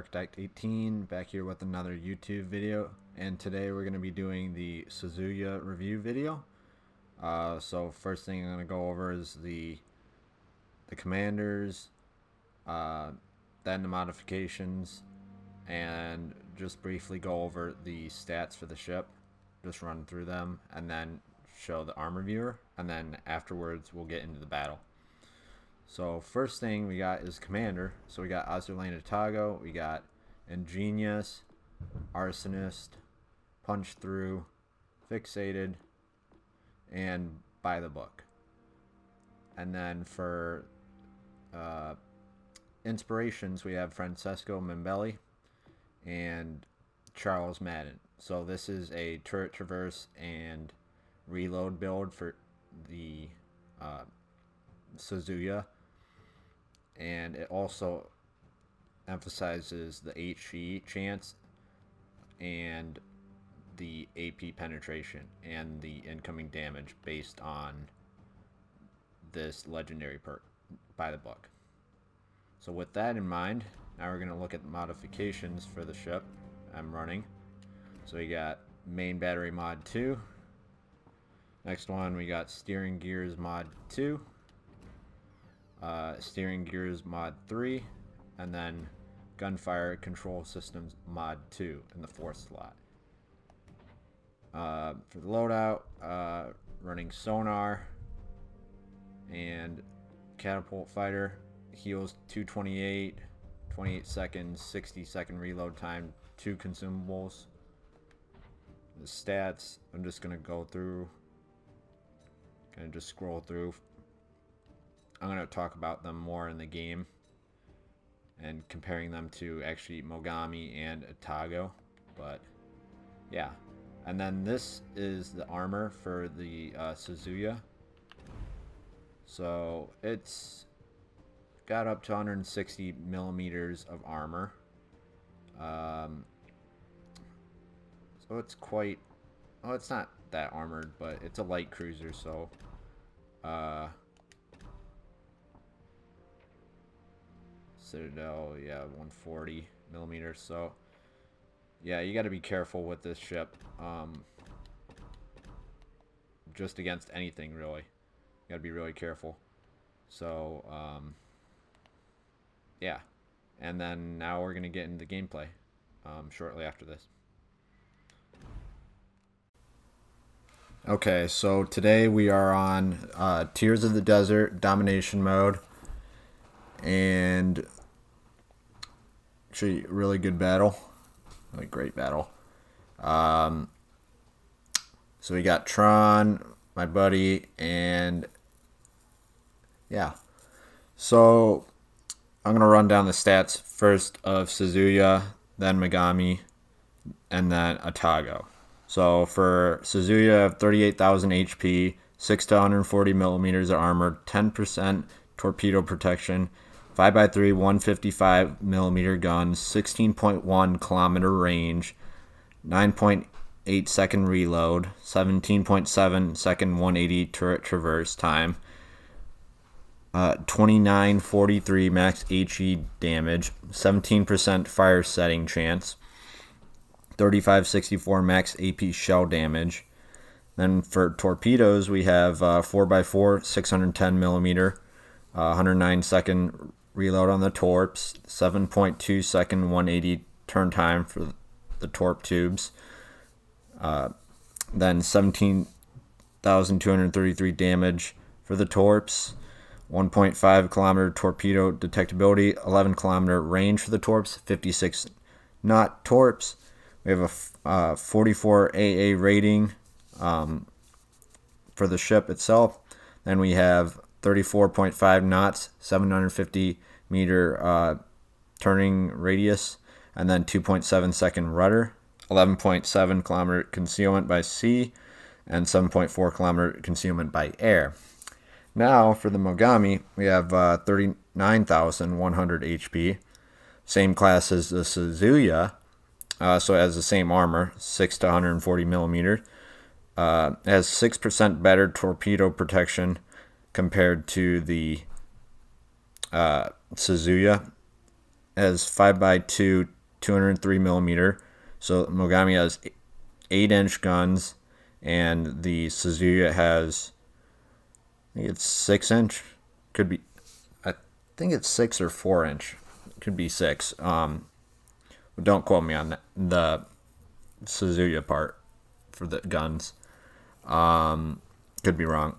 Architect 18 back here with another YouTube video, and today we're going to be doing the Suzuya review video. So first thing I'm going to go over is the commanders, then the modifications, and just briefly go over the stats for the ship, just run through them, and then show the armor viewer, and then afterwards we'll get into the battle. So first thing we got is commander. So we got Azulena Tago, we got Ingenious, Arsonist, Punch Through, Fixated, and By the Book. And then for inspirations, we have Francesco Membelli and Charles Madden. So this is a turret traverse and reload build for the Suzuya, and it also emphasizes the HE chance and the AP penetration and the incoming damage based on this legendary perk by the book. So with that in mind, now we're going to look at the modifications for the ship I'm running. So we got main battery mod 2. Next one we got steering gears mod 2. Steering gears mod 3, and then gunfire control systems mod 2 in the 4th slot. For the loadout, running sonar and catapult fighter, heals 228, 28 seconds, 60-second reload time, 2 consumables. The stats, I'm just going to go through, kind of just scroll through. I'm going to talk about them more in the game and comparing them to actually Mogami and Atago, but yeah. And then this is the armor for the Suzuya. So it's got up to 160 millimeters of armor. So it's quite, oh, it's not that armored, but it's a light cruiser, so Citadel, yeah, 140 millimeters. So yeah, you got to be careful with this ship, just against anything really. You got to be really careful. So yeah, and then now we're gonna get into gameplay shortly after this. Okay, so today we are on Tears of the Desert domination mode, and actually really good battle, really great battle. So we got Tron, my buddy, and yeah. So I'm gonna run down the stats first of Suzuya, then Megami, and then Atago. So for Suzuya, 38,000 HP, 6 to 140 millimeters of armor, 10% torpedo protection, 5x3 155 millimeter guns, 16.1 kilometer range, 9.8 second reload, 17.7 second 180 turret traverse time, 2943 max HE damage, 17% fire setting chance, 3564 max AP shell damage. Then for torpedoes, we have 4x4 610 millimeter, 109 second reload on the torps, 7.2 second 180 turn time for the torp tubes, then 17,233 damage for the torps, 1.5 kilometer torpedo detectability, 11 kilometer range for the torps, 56 knot torps. We have a 44 AA rating for the ship itself. Then we have 34.5 knots, 750 meter turning radius, and then 2.7 second rudder, 11.7 kilometer concealment by sea, and 7.4 kilometer concealment by air. Now for the Mogami, we have 39,100 HP, same class as the Suzuya, so it has the same armor, 6 to 140 millimeter. Has 6% better torpedo protection compared to the Suzuya. Has 5x2 203 millimeter. So Mogami has 8-inch guns, and the Suzuya has, I think it's 6-inch. Could be, I think it's 6 or 4-inch. Could be 6. But don't quote me on that, the Suzuya part for the guns. Could be wrong.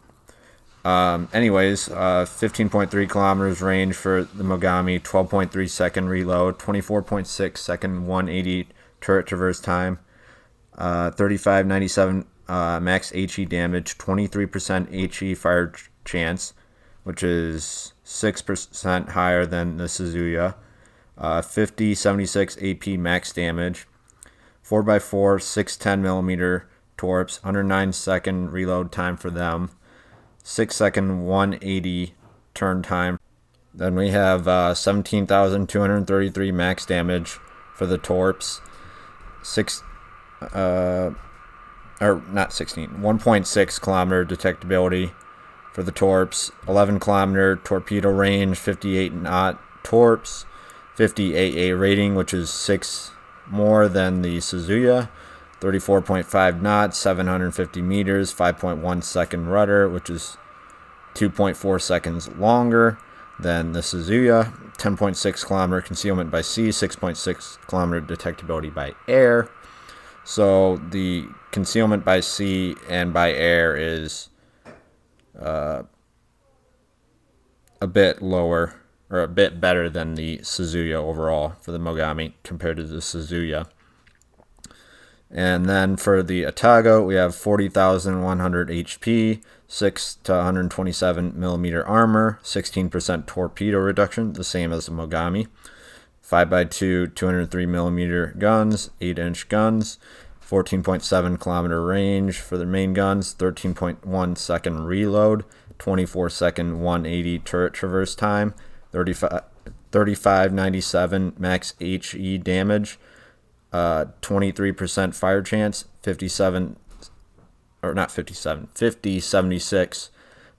Anyways, 15.3 kilometers range for the Mogami, 12.3 second reload, 24.6 second 180 turret traverse time, 3597 max HE damage, 23% HE fire chance, which is 6% higher than the Suzuya, 5076 AP max damage, 4x4 610 millimeter torps, 109 second reload time for them, 6 second 180 turn time. Then we have 17,233 max damage for the torps, 1.6 kilometer detectability for the torps, 11 kilometer torpedo range, 58 knot torps, 50 AA rating, which is 6 more than the Suzuya, 34.5 knots, 750 meters, 5.1 second rudder, which is 2.4 seconds longer than the Suzuya, 10.6 kilometer concealment by sea, 6.6 kilometer detectability by air. So the concealment by sea and by air is a bit lower, or a bit better than the Suzuya overall for the Mogami compared to the Suzuya. And then for the Atago, we have 40,100 HP, 6 to 127 millimeter armor, 16% torpedo reduction, the same as the Mogami, 5x2 203 millimeter guns, 8-inch guns, 14.7 kilometer range for the main guns, 13.1 second reload, 24 second 180 turret traverse time, 3597 max HE damage, 23% fire chance, 5076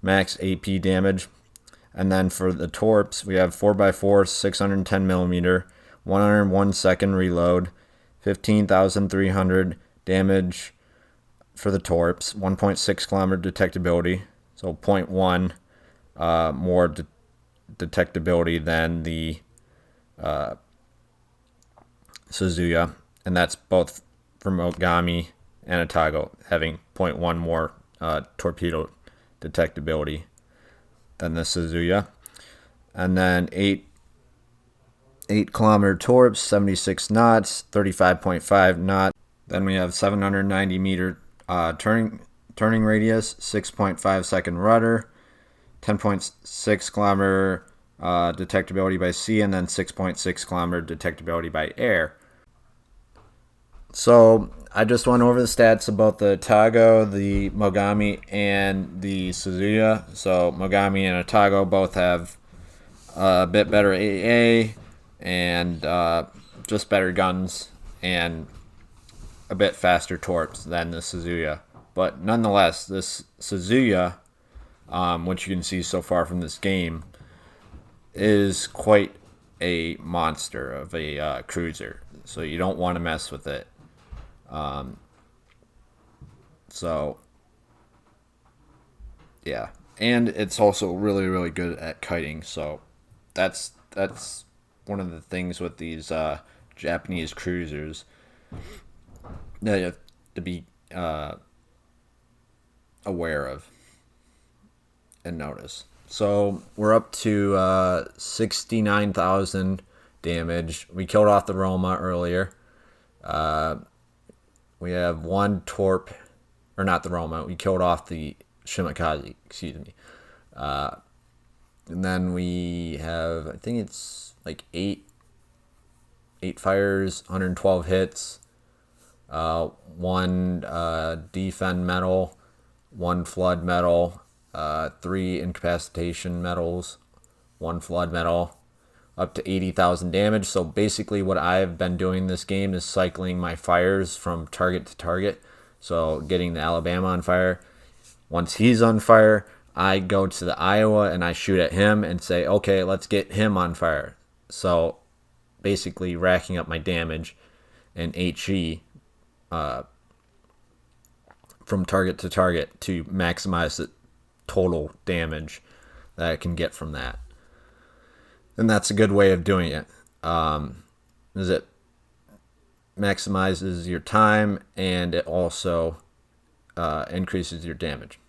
max AP damage. And then for the torps, we have 4x4 610 millimeter, 101 second reload, 15,300 damage for the torps, 1.6 kilometer detectability, so 0.1 more detectability than the Suzuya, and that's both for Mogami and Atago, having 0.1 more torpedo detectability than the Suzuya. And then 8 kilometer torps, 76 knots, 35.5 knot. Then we have 790 meter turning radius, 6.5 second rudder, 10.6 kilometer detectability by sea, and then 6.6 kilometer detectability by air. So I just went over the stats about the Atago, the Mogami, and the Suzuya. So Mogami and Atago both have a bit better AA and just better guns and a bit faster torps than the Suzuya. But nonetheless, this Suzuya, which you can see so far from this game, is quite a monster of a cruiser. So you don't want to mess with it. So yeah, and it's also really, really good at kiting. So that's one of the things with these Japanese cruisers that you have to be aware of and notice. So we're up to 69,000 damage. We killed off the Roma earlier. We have one torp, or not the Roma. We killed off the Shimakaze, excuse me. And then we have, I think it's like 8 fires, 112 hits, 1 defend medal, 1 flood medal, 3 incapacitation medals, 1 flood medal, up to 80,000 damage. So basically what I've been doing this game is cycling my fires from target to target. So getting the Alabama on fire. Once he's on fire, I go to the Iowa and I shoot at him and say, okay, let's get him on fire. So basically racking up my damage and HE from target to target to maximize the total damage that I can get from that. And that's a good way of doing it. Is it maximizes your time and it also increases your damage.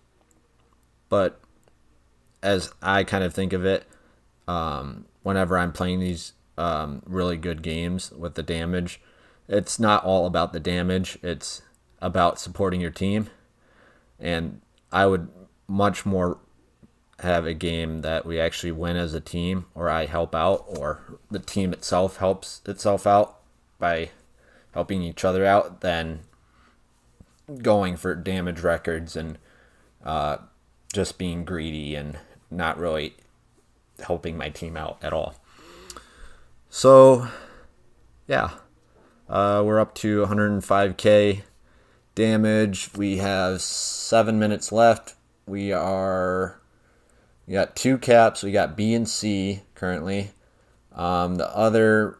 But as I kind of think of it, whenever I'm playing these really good games with the damage, it's not all about the damage. It's about supporting your team. And I would much more have a game that we actually win as a team, or I help out, or the team itself helps itself out by helping each other out, than going for damage records and just being greedy and not really helping my team out at all. So, yeah, we're up to 105k damage. We have 7 minutes left. We got 2 caps. We got B and C currently. The other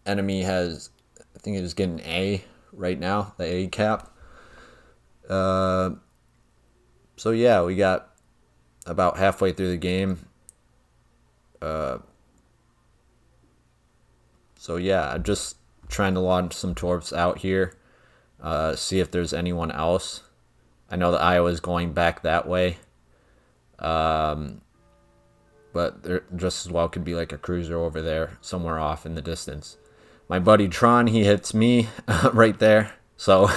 enemy has, I think it is getting A right now, the A cap. So yeah, we got about halfway through the game. So yeah, I'm just trying to launch some torps out here. See if there's anyone else. I know that Iowa's going back that way. But there just as well could be like a cruiser over there somewhere off in the distance. My buddy Tron, he hits me right there. So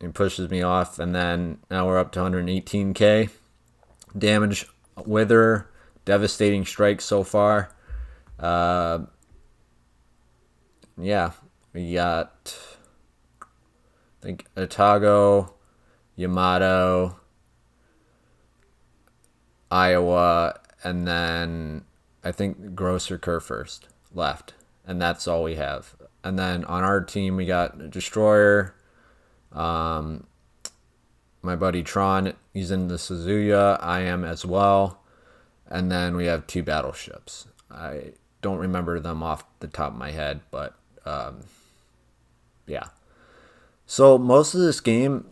he pushes me off, and then now we're up to 118k damage. Witherer, devastating strike so far. Yeah, we got, I think, Otago, Yamato, Iowa, and then I think Grosser Kerr first left, and that's all we have. And then on our team we got Destroyer, my buddy Tron, he's in the Suzuya, I am as well, and then we have 2 battleships. I don't remember them off the top of my head, but yeah. So most of this game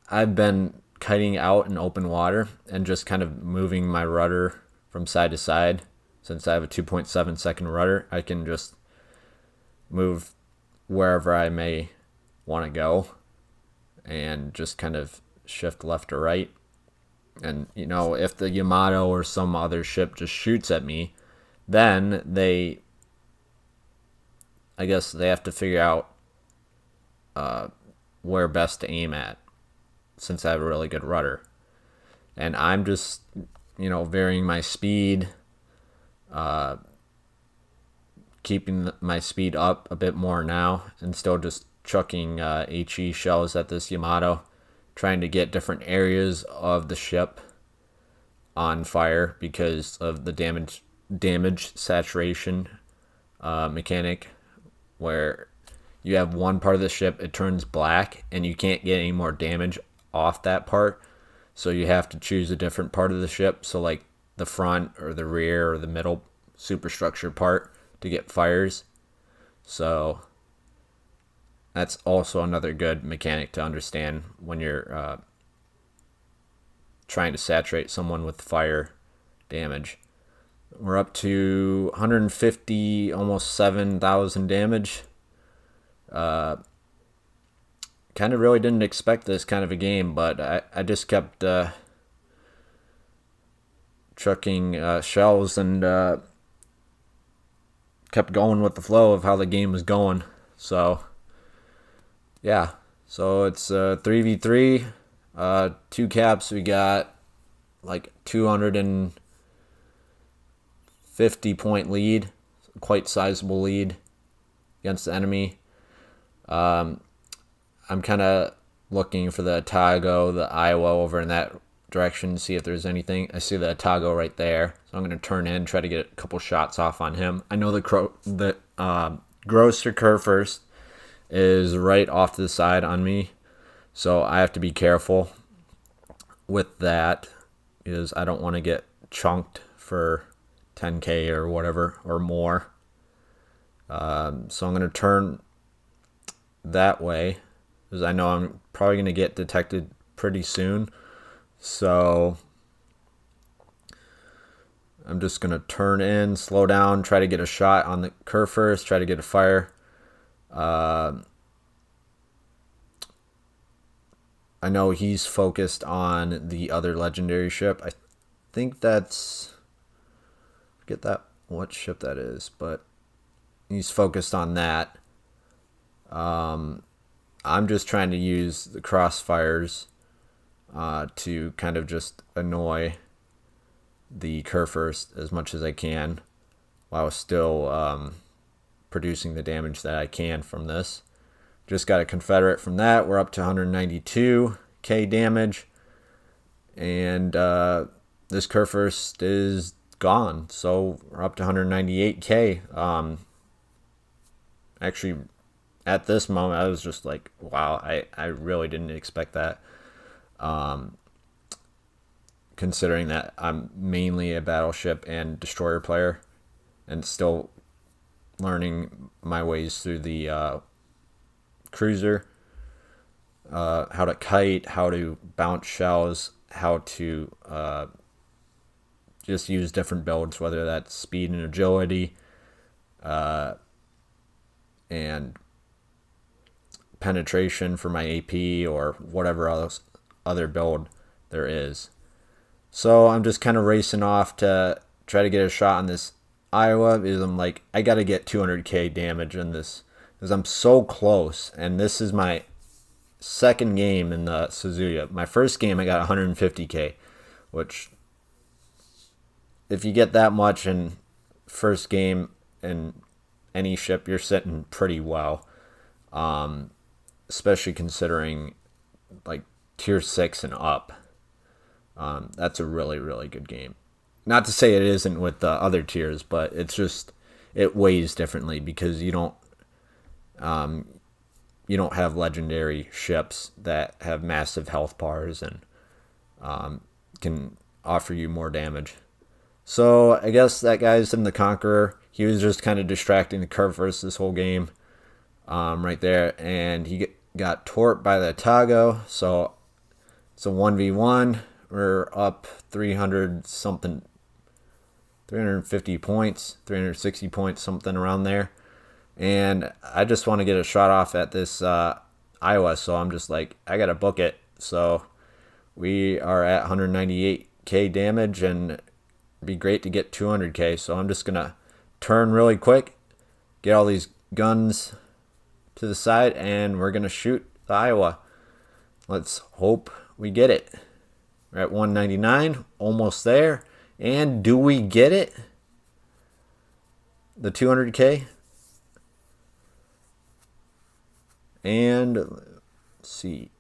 I've been kiting out in open water and just kind of moving my rudder from side to side. Since I have a 2.7 second rudder, I can just move wherever I may want to go and just kind of shift left or right. And, you know, if the Yamato or some other ship just shoots at me, then I guess they have to figure out where best to aim at, since I have a really good rudder. And I'm just, varying my speed, keeping my speed up a bit more now, and still just chucking HE shells at this Yamato, trying to get different areas of the ship on fire because of the damage saturation mechanic, where you have one part of the ship, it turns black, and you can't get any more damage off that part. So you have to choose a different part of the ship. So like the front or the rear or the middle superstructure part to get fires. So that's also another good mechanic to understand when you're trying to saturate someone with fire damage. We're up to 150, almost 7,000 damage. Kind of really didn't expect this kind of a game, but I just kept chucking shells and kept going with the flow of how the game was going. So, yeah. So it's 3v3, 2 caps. We got like 250 point lead, quite sizable lead against the enemy. I'm kind of looking for the Otago, the Iowa over in that direction, see if there's anything. I see the Otago right there, so I'm going to turn in, try to get a couple shots off on him. I know the Grosser Kerr first is right off to the side on me, so I have to be careful with that because I don't want to get chunked for 10k or whatever or more. So I'm going to turn that way because I know I'm probably going to get detected pretty soon. So I'm just going to turn in, slow down, try to get a shot on the curve first, try to get a fire. I know he's focused on the other legendary ship. I think that's, forget that what ship that is, but he's focused on that. I'm just trying to use the crossfires to kind of just annoy the curve first as much as I can while still producing the damage that I can from this. Just got a Confederate from that. We're up to 192k damage, and this curve first is gone, so we're up to 198k. Actually, at this moment, I was just like, wow, I really didn't expect that. Considering that I'm mainly a battleship and destroyer player and still learning my ways through the cruiser, how to kite, how to bounce shells, how to just use different builds, whether that's speed and agility, and penetration for my AP or whatever else other build there is. So I'm just kind of racing off to try to get a shot on this Iowa because I'm like, I got to get 200k damage in this because I'm so close. And this is my second game in the Suzuya. My first game I got 150k, which if you get that much in first game in any ship, you're sitting pretty well. Especially considering like tier 6 and up. That's a really, really good game. Not to say it isn't with the other tiers, but it's just, it weighs differently because you don't have legendary ships that have massive health bars and can offer you more damage. So I guess that guy's in the Conqueror. He was just kind of distracting the curve first this whole game, right there, and he got torped by the Tago. So it's a 1v1. We're up 350 points, 360 points, something around there. And I just want to get a shot off at this Iowa, so I'm just like, I got to book it. So we are at 198k damage, and it'd be great to get 200k. So I'm just going to turn really quick, get all these guns to the side, and we're going to shoot the Iowa. Let's hope we get it. We're at 199, almost there. And do we get it? The 200k? And let's see.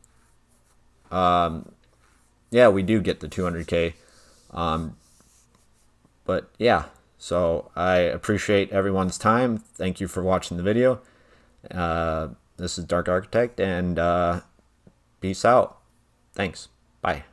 Yeah, we do get the 200k. But yeah, so I appreciate everyone's time. Thank you for watching the video. This is Dark Architect, and peace out. Thanks. Bye.